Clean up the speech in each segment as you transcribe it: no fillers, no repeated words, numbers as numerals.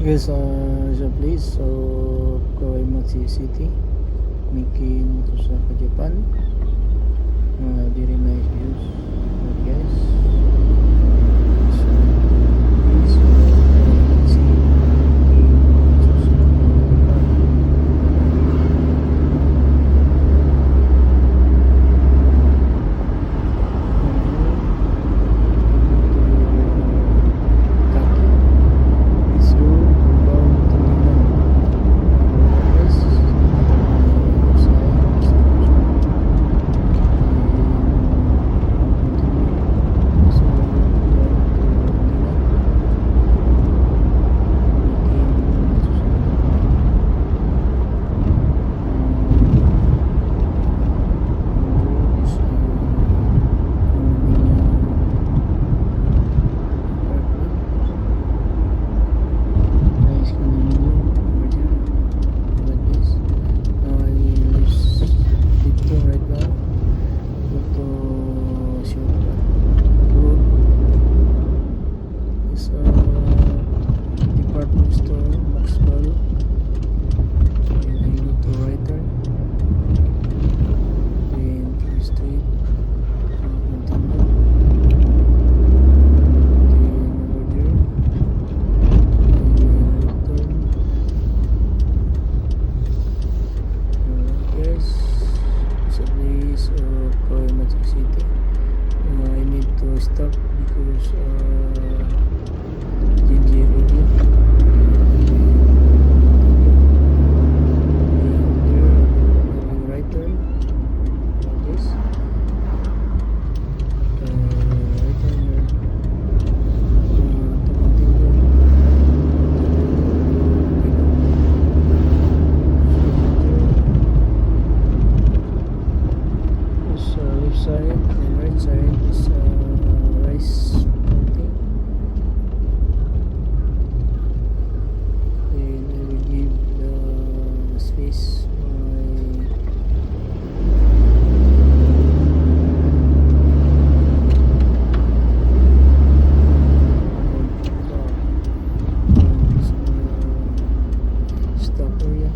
Yes, sa place so Kawaimachi City making moto sa Japan. Very nice views, guys. So please see making moto sa Japan. Department store, Maxwell. And I go to right turn. Then King Street. Continue. Then over there. Then left turn. Guys, it's a place of Kawaimachi City. I need to stop because Jinji area. Right turn. Yes. Right turn here. To continue. This left side and right side is rice planting. Then I will give the space stop area.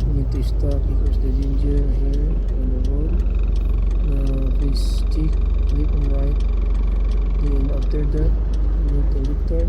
We need to stop because the ginger here on the road. Please check left and right. Then after that, go to left turn.